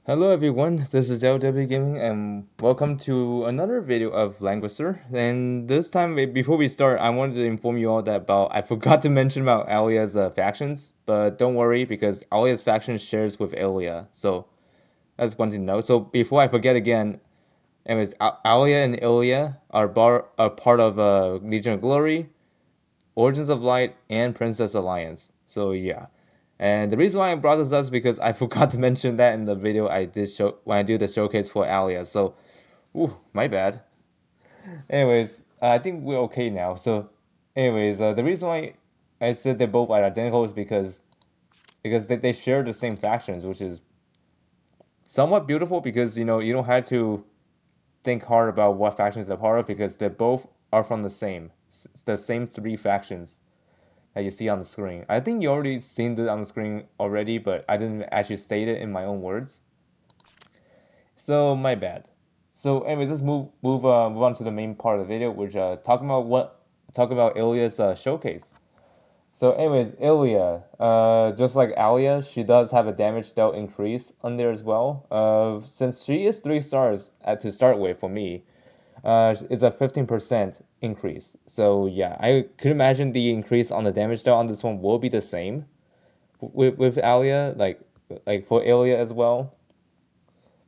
Hello everyone, this is LW Gaming and welcome to another video of Langrisser. And this time, before we start, I wanted to inform you all that I forgot to mention about Alia's factions, but don't worry because Alia's faction shares with Ilia, so that's one thing to know. So before I forget again, anyways, Alia and Ilia are part of Legion of Glory, Origins of Light, and Princess Alliance. So yeah. And the reason why I brought this up is because I forgot to mention that in the video I did show when I do the showcase for Alia. So, ooh, my bad. Anyways, I think we're okay now. So, anyways, the reason why I said they both are identical is because they share the same factions, which is somewhat beautiful because you don't have to think hard about what factions they're part of because they both are from the same three factions that you see on the screen. I think you already seen it on the screen already, but I didn't actually state it in my own words. So my bad. So anyways, let's move on to the main part of the video, which talk about Ilia's showcase. So anyways, Ilia, just like Alia, she does have a damage dealt increase on there as well. Since she is 3 stars to start with for me, it's a 15% increase. So yeah, I could imagine the increase on the damage dealt on this one will be the same with Alia, like for Ilia as well.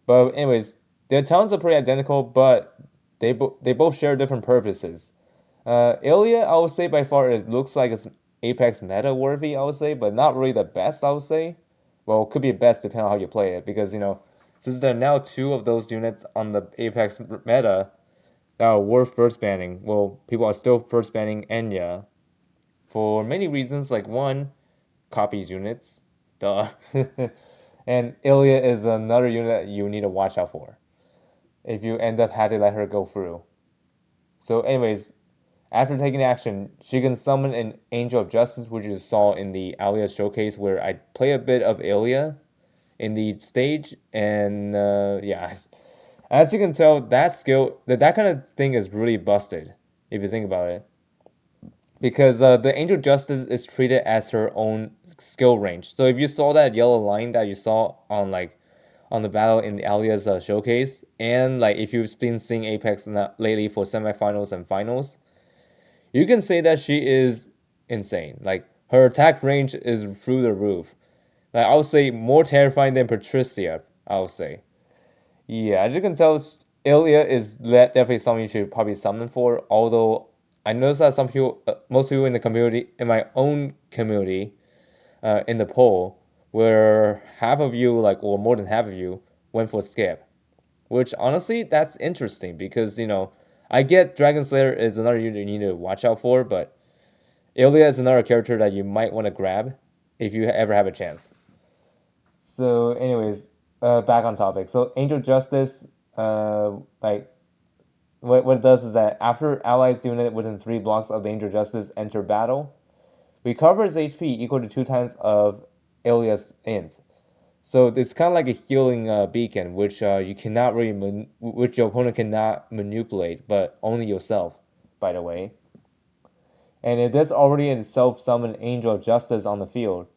But anyways, their talents are pretty identical, but they both share different purposes. Ilia, I would say by far it looks like it's Apex meta worthy, I would say, but not really the best, I would say. Well, it could be best depending on how you play it, because since there are now two of those units on the Apex meta that are worth first banning. Well, people are still first banning Enya for many reasons. Like one, copies units, duh, and Ilia is another unit that you need to watch out for if you end up having to let her go through. So, anyways, after taking action, she can summon an Angel of Justice, which you saw in the Alia showcase, where I play a bit of Ilia in the stage, and yeah, as you can tell, that kind of thing is really busted if you think about it, because the Angel Justice is treated as her own skill range. So if you saw that yellow line that you saw on the battle in the Alia's showcase, and like if you've been seeing Apex lately for semifinals and finals, you can say that she is insane. Like her attack range is through the roof. Like I would say more terrifying than Patricia. I would say. Yeah, as you can tell, Ilia is definitely something you should probably summon for. Although I noticed that most people in the community, in my own community, in the poll, where half of you, like, or more than half of you, went for Skip. Which honestly, that's interesting because I get Dragon Slayer is another unit you need to watch out for, but Ilia is another character that you might want to grab if you ever have a chance. So, anyways, back on topic. So, Angel Justice, like what it does is that after allies unit within 3 blocks of the Angel Justice enter battle, recovers HP equal to 2 times of Ilia's int. So it's kind of like a healing beacon, which you cannot which your opponent cannot manipulate, but only yourself. By the way, and if there's already a self-summoned Angel of Justice on the field,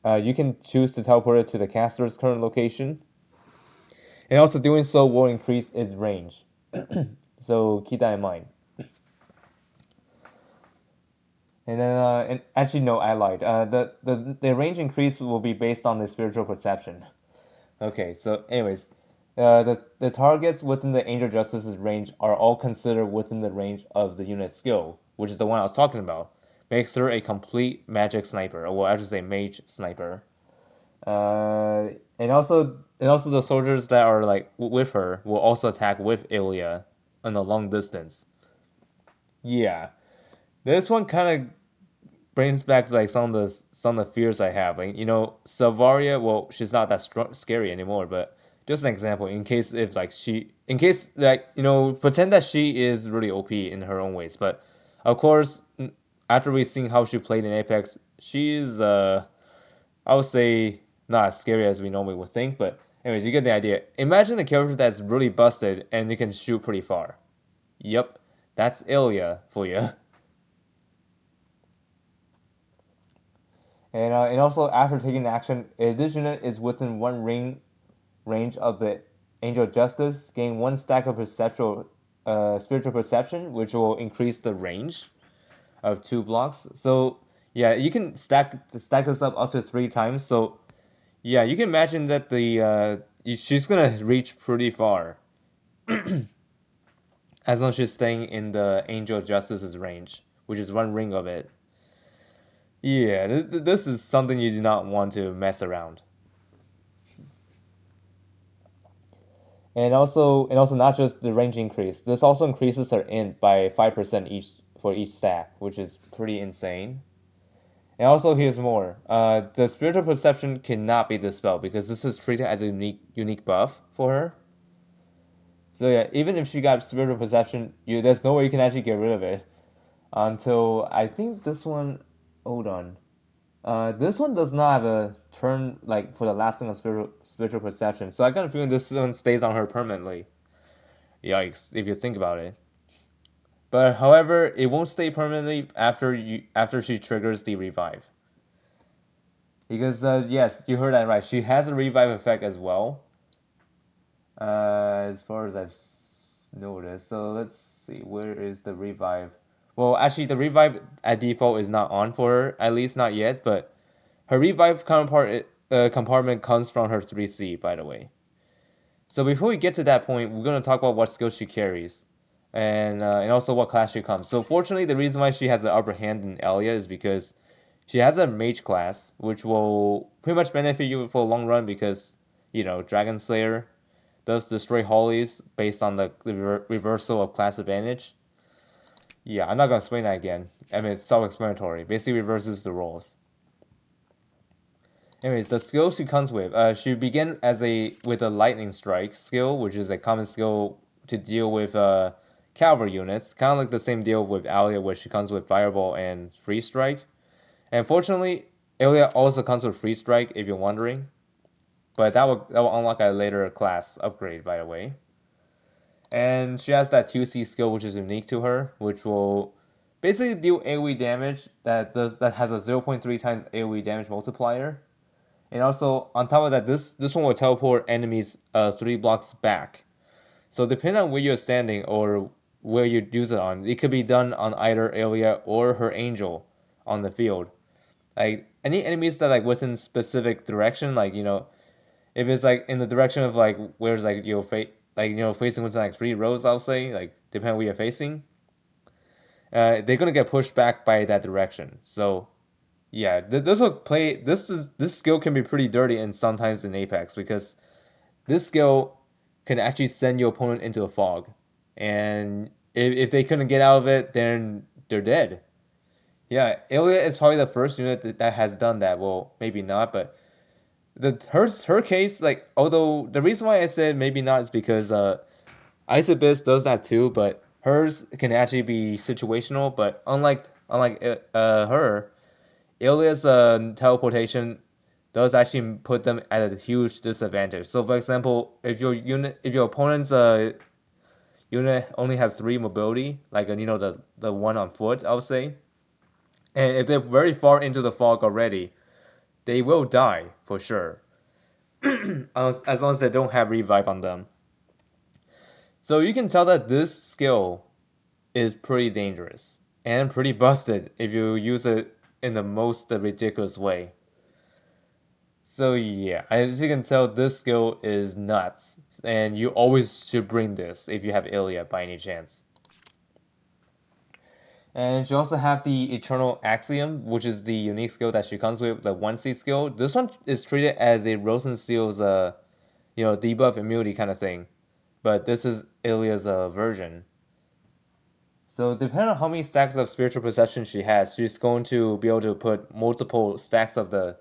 you can choose to teleport it to the caster's current location, and also doing so will increase its range. So keep that in mind. And then, and actually, no, I lied. The range increase will be based on the spiritual perception. Okay, so anyways, the targets within the Angel Justice's range are all considered within the range of the unit skill, which is the one I was talking about. Makes her a complete magic sniper, or well, I should say mage sniper. And also the soldiers that are like with her will also attack with Ilia on a long distance. Yeah, this one kind of brings back like some of the fears I have. Like Salvaria. Well, she's not that scary anymore, but just an example in case like pretend that she is really OP in her own ways. But of course, after we seen how she played in Apex, she's I would say not as scary as we normally would think. But anyways, you get the idea. Imagine a character that's really busted and you can shoot pretty far. Yep, that's Ilia for you. And also after taking action, if this unit is within one ring range of the Angel of Justice, gain 1 stack of spiritual perception, which will increase the range of 2 blocks. So yeah, you can stack this up to 3 times. So yeah, you can imagine that she's gonna reach pretty far as long as she's staying in the Angel of Justice's range, which is 1 ring of it. Yeah, this is something you do not want to mess around. And also not just the range increase. This also increases her int by 5% each for each stack, which is pretty insane. And also here's more. The spiritual perception cannot be dispelled because this is treated as a unique buff for her. So yeah, even if she got spiritual perception, there's no way you can actually get rid of it until I think this one. Hold on. This one does not have a turn like for the lasting of spiritual perception. So I got a feeling this one stays on her permanently. Yikes! If you think about it. But however, it won't stay permanently after she triggers the revive. Because yes, you heard that right. She has a revive effect as well. As far as I've noticed. So let's see, where is the revive? Well, actually, the revive at default is not on for her, at least not yet. But her revive compartment comes from her 3C, by the way. So before we get to that point, we're gonna talk about what skills she carries, and also what class she comes. So fortunately, the reason why she has the upper hand in Ilia is because she has a mage class, which will pretty much benefit you for a long run because Dragon Slayer does destroy holies based on the reversal of class advantage. Yeah, I'm not gonna explain that again. I mean, it's self-explanatory. Basically, reverses the roles. Anyways, the skill she comes with, she begin with a lightning strike skill, which is a common skill to deal with cavalry units. Kind of like the same deal with Alia, where she comes with fireball and freeze strike. And fortunately, Ilia also comes with freeze strike, if you're wondering. But that will unlock a later class upgrade, by the way. And she has that 2C skill, which is unique to her, which will basically deal AoE damage that has a 0.3 times AoE damage multiplier. And also on top of that, this one will teleport enemies 3 blocks back. So depending on where you're standing or where you use it on, it could be done on either Ilia or her angel on the field. Like any enemies that like within specific direction, like if it's like in the direction of like where's like facing within like 3 rows, I'll say, like depending on where you're facing, they're gonna get pushed back by that direction. So yeah, this skill can be pretty dirty and sometimes in Apex because this skill can actually send your opponent into a fog, and if they couldn't get out of it, then they're dead. Yeah, Ilia is probably the first unit that has done that. Well, maybe not, but her case, like, although the reason why I said maybe not is because Isobis does that too, but hers can actually be situational. But unlike her, Ilia's teleportation does actually put them at a huge disadvantage. So, for example, if your opponent's unit only has 3 mobility, like the one on foot, I would say, and if they're very far into the fog already, they will die for sure, as long as they don't have revive on them. So you can tell that this skill is pretty dangerous and pretty busted if you use it in the most ridiculous way. So yeah, as you can tell, this skill is nuts, and you always should bring this if you have Ilia by any chance. And she also have the Eternal Axiom, which is the unique skill that she comes with, the 1C skill. This one is treated as a Rosensteel's debuff immunity kind of thing, but this is Ilia's version. So depending on how many stacks of spiritual perception she has, she's going to be able to put multiple stacks of the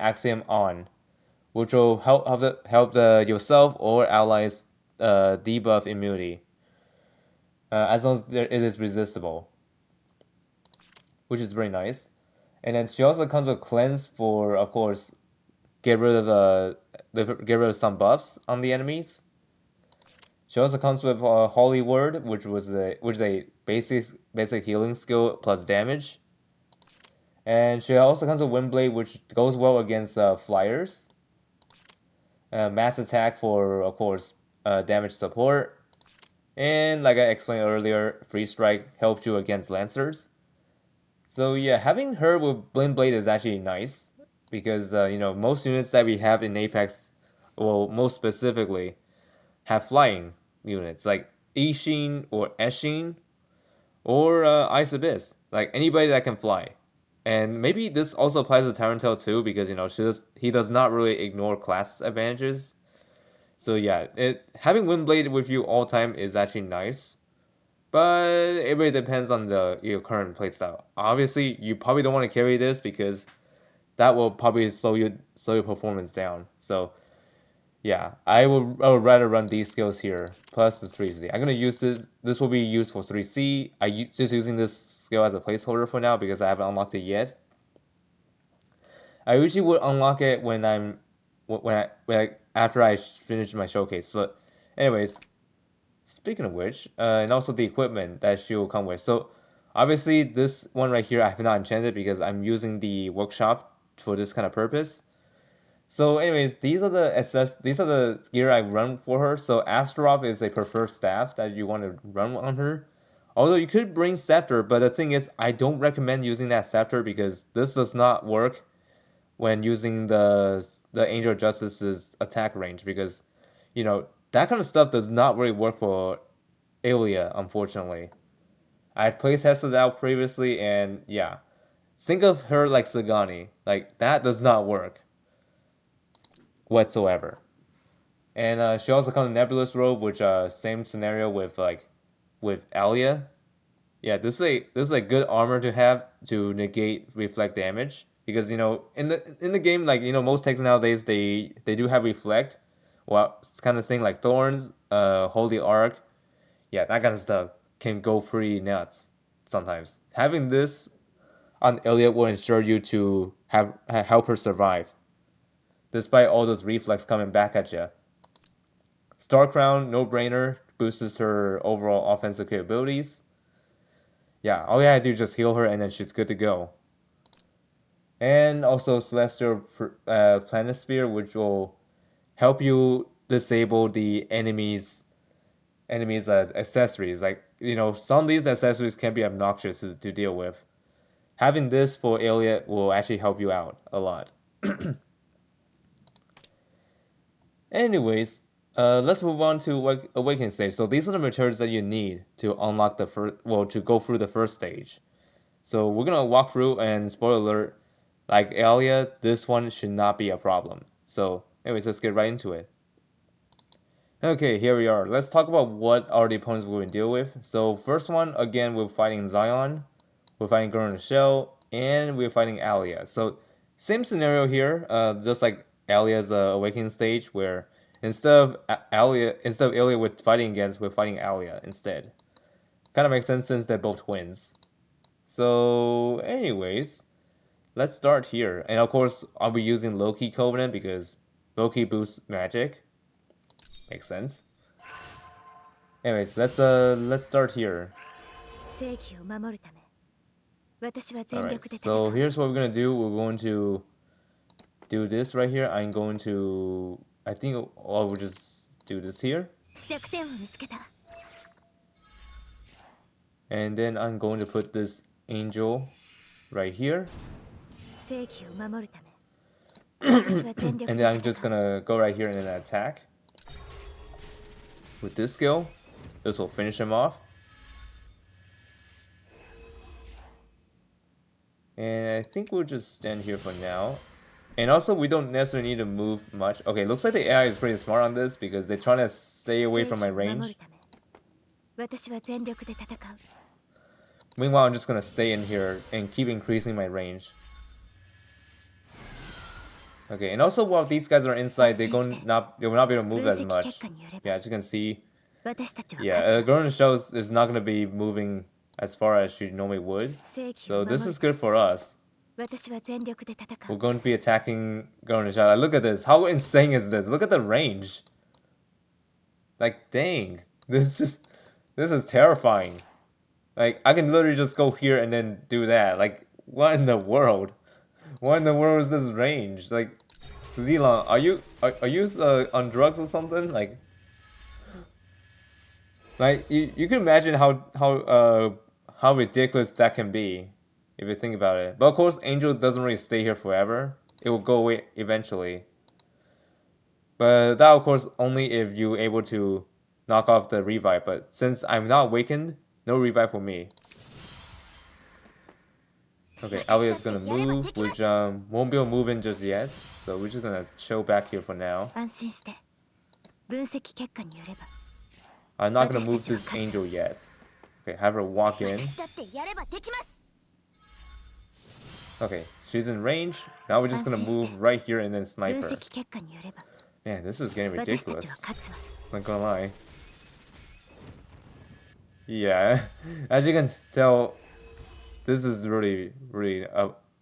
axiom on, which will help yourself or allies debuff immunity, as long as it is resistible, which is very nice. And then she also comes with cleanse for, of course, get rid of get rid of some buffs on the enemies. She also comes with Holy Word, which is a basic healing skill plus damage. And she also comes with Windblade, which goes well against flyers. Mass attack for, of course, damage support. And like I explained earlier, Free Strike helps you against Lancers. So yeah, having her with Blind Blade is actually nice because most units that we have in Apex, well, most specifically, have flying units like Ishin or Eshin or Ice Abyss, like anybody that can fly. And maybe this also applies to Tarantel too because he does not really ignore class advantages. So yeah, having Windblade with you all time is actually nice. But it really depends on your current playstyle. Obviously, you probably don't want to carry this because that will probably slow your performance down. So yeah, I would rather run these skills here plus the 3C. I'm gonna use this. This will be used for 3C. Just using this skill as a placeholder for now because I haven't unlocked it yet. I usually would unlock it after I finish my showcase. But anyways, speaking of which, and also the equipment that she will come with. So obviously this one right here I have not enchanted because I'm using the workshop for this kind of purpose. So anyways, these are the gear I run for her. So Astaroth is a preferred staff that you want to run on her. Although you could bring Scepter, but the thing is I don't recommend using that Scepter because this does not work when using the Angel of Justice's attack range because that kind of stuff does not really work for Ilia, unfortunately. I had play tested out previously, and yeah, think of her like Sagani. Like that does not work whatsoever. And she also comes in Nebulous Robe, which same scenario with Alia. Yeah, this is a good armor to have to negate reflect damage because in the game like most techs nowadays they do have reflect, well it's kind of thing like thorns, holy arc, yeah that kind of stuff can go pretty nuts sometimes. Having this on Elliot will ensure you to help her survive despite all those reflex coming back at you. Star Crown, no brainer, boosts her overall offensive capabilities. Yeah, all you gotta do is just heal her and then she's good to go. And also Celestial Planisphere, which will help you disable the enemies accessories. Like some of these accessories can be obnoxious to deal with. Having this for Elliot will actually help you out a lot. Anyways, let's move on to Awakening stage. So these are the materials that you need to unlock to go through the first stage. So we're gonna walk through, and spoiler alert, like Alia, this one should not be a problem. So anyways, let's get right into it. Okay, here we are. Let's talk about what are the opponents we're going to deal with. So first one, again, we're fighting Zion, we're fighting Girl in the Shell, and we're fighting Alia. So same scenario here, just like Alia's Awakening stage, where instead of Alia we're fighting against, we're fighting Alia instead. Kind of makes sense since they're both twins. So anyways, let's start here. And of course, I'll be using Loki Covenant because Loki boosts magic. Makes sense. Anyways, let's start here. Alright, so here's what we're gonna do. We're going to do this right here. I think we'll just do this here. And then I'm going to put this angel right here. And then I'm just gonna go right here and then attack. With this skill, this will finish him off. And I think we'll just stand here for now. And also, we don't necessarily need to move much. Okay, looks like the AI is pretty smart on this because they're trying to stay away from my range. Meanwhile, I'm just gonna stay in here and keep increasing my range. Okay, and also while these guys are inside, they will not be able to move as much. Yeah, as you can see. Yeah, Gordon shows is not gonna be moving as far as she normally would. So this is good for us. We're going to be attacking Gordon Shadow. Look at this. How insane is this? Look at the range. Like, dang. This is terrifying. Like, I can literally just go here and then do that. Like, what in the world? What in the world is this range? Like, Zilong, are you on drugs or something? Like you can imagine how ridiculous that can be if you think about it. But of course, Angel doesn't really stay here forever. It will go away eventually. But that of course only if you're able to knock off the revive. But since I'm not awakened, no revive for me. Okay, Elia's gonna move, which won't be able to move in just yet. So we're just gonna chill back here for now. I'm not gonna move this Angel yet. Okay, have her walk in. Okay, she's in range. Now we're just gonna move right here and then snipe her. Man, this is getting ridiculous. Not gonna lie. Yeah, as you can tell, this is really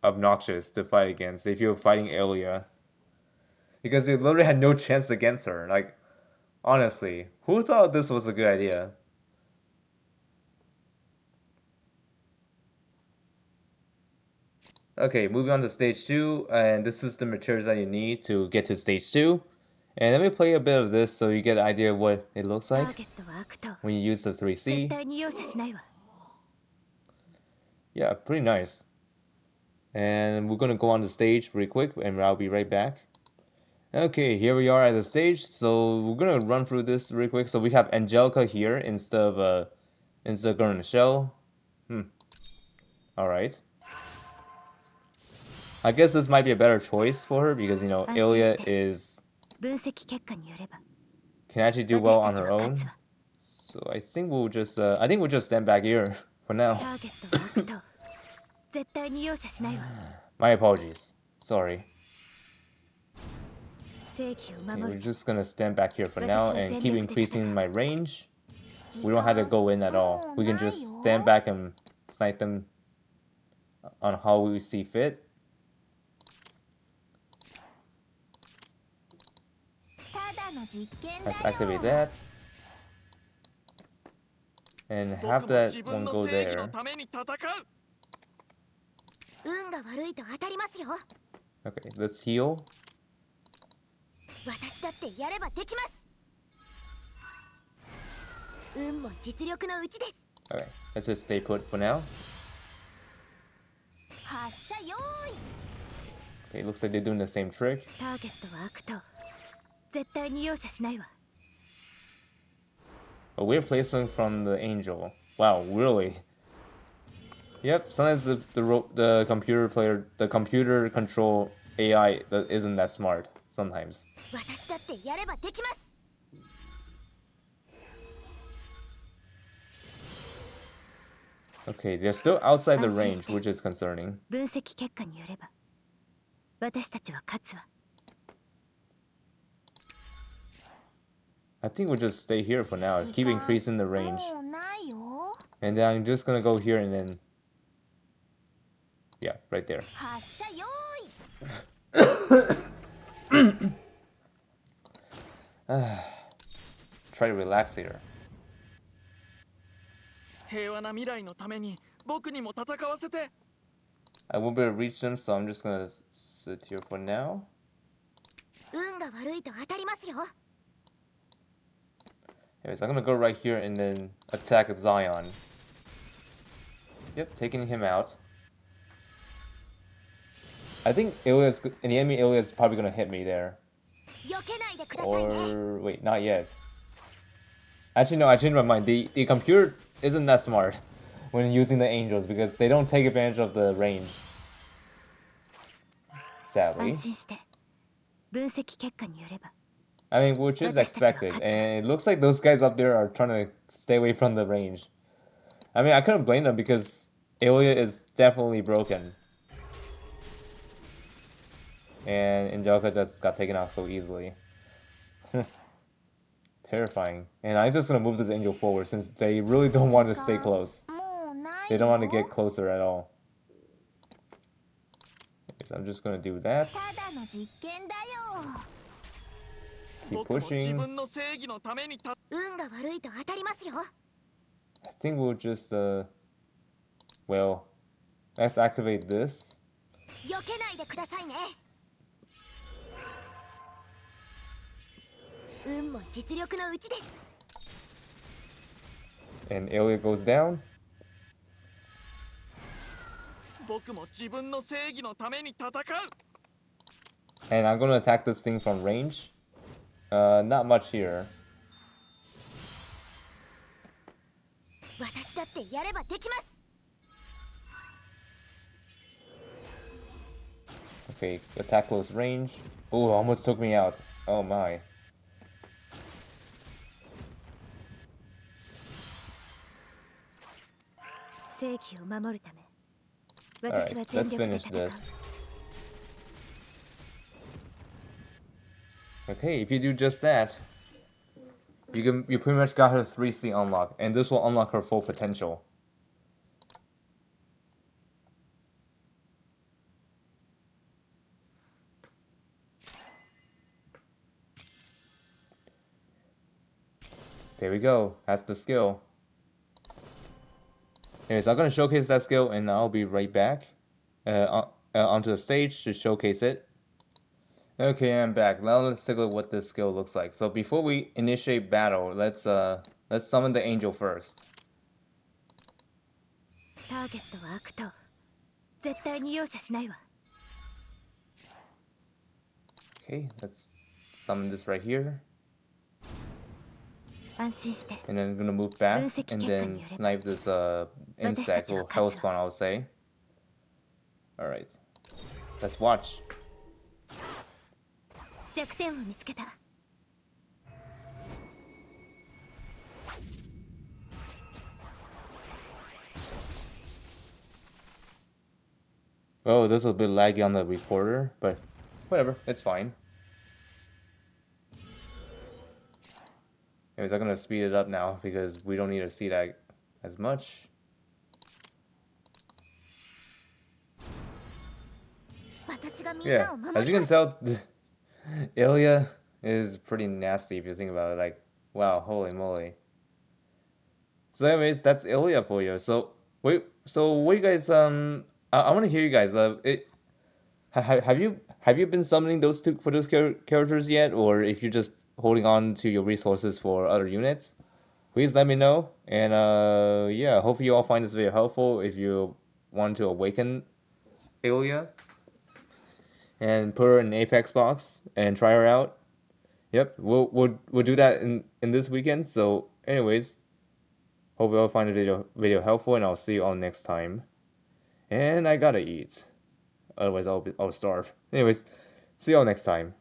obnoxious to fight against if you're fighting Ilia. Because you literally had no chance against her. Like, honestly, who thought this was a good idea? Okay, moving on to stage 2, and this is the materials that you need to get to stage 2. And let me play a bit of this so you get an idea of what it looks like when you use the 3C. Yeah, pretty nice. And we're gonna go on the stage pretty quick, and I'll be right back. Okay, here we are at the stage. So we're gonna run through this really quick. So we have Angelica here instead of Girl in the Shell. All right. I guess this might be a better choice for her because Ilia can actually do well on her own. So I think we'll just stand back here for now. My apologies. Sorry. Okay, we're just gonna stand back here for now and keep increasing my range. We don't have to go in at all. We can just stand back and snipe them on how we see fit. Let's activate that. And have that one go there. Okay, let's heal. Okay, let's just stay put for now. Okay, looks like they're doing the same trick. A weird placement from the Angel. Wow, really? Yep, sometimes the computer control AI that isn't that smart. Sometimes. Okay, they're still outside the range, which is concerning. I think we'll just stay here for now. Keep increasing the range. And then I'm just gonna go here and then... Yeah, right there. Try to relax here. I won't be able to reach them, so I'm just gonna sit here for now. Anyways, I'm gonna go right here and then attack Zion. Yep, taking him out. I think Ilia's, the enemy Ilia is probably gonna hit me there. Or wait, not yet. Actually, no, I changed my mind. The computer isn't that smart when using the angels because they don't take advantage of the range. Sadly. I mean, which is expected, and it looks like those guys up there are trying to stay away from the range. I mean, I couldn't blame them because Ilia is definitely broken. And Angelica just got taken out so easily. Terrifying. And I'm just gonna move this angel forward since they really don't want to stay close. They don't want to get closer at all. So I'm just gonna do that. Keep pushing. I think we'll just well, let's activate this. 運も実力のうちです。 And Ilia goes down. 僕も自分の正義のために戦う。 And I'm gonna attack this thing from range. Not much here. 私だってやればできます。 Okay, attack close range. Oh, almost took me out. Oh my. 正義を守るため、 Alright, 私は全 let's 力で finish 戦う。 this. Okay, if you do just that, you pretty much got her 3C unlock, and this will unlock her full potential. There we go. That's the skill. Anyways, I'm gonna showcase that skill, and I'll be right back onto the stage to showcase it. Okay, I'm back. Now let's take a look what this skill looks like. So before we initiate battle, let's summon the angel first. ターゲットは悪党。絶対に容赦しないわ。 Okay, let's summon this right here. 安心して。 And then I'm gonna move back and then snipe this insect or hellspawn, I'll say. Alright. Let's watch. 弱点を見つけた。 Oh, this is a bit laggy on the recorder, but whatever, it's fine. Anyways, I'm gonna speed it up now because we don't need to see that as much. Yeah, as you can tell, Ilia is pretty nasty if you think about it. Like, wow, holy moly. So, anyways, that's Ilia for you. So, wait, so what you guys I want to hear you guys. Have you been summoning those two for those characters yet, or if you're just holding on to your resources for other units? Please let me know. And yeah, hopefully you all find this video helpful. If you want to awaken Ilia and put her in Apex box and try her out. Yep, we'll do that in this weekend. So, anyways, hope you all find the video helpful, and I'll see you all next time. And I gotta eat, otherwise I'll starve. Anyways, see you all next time.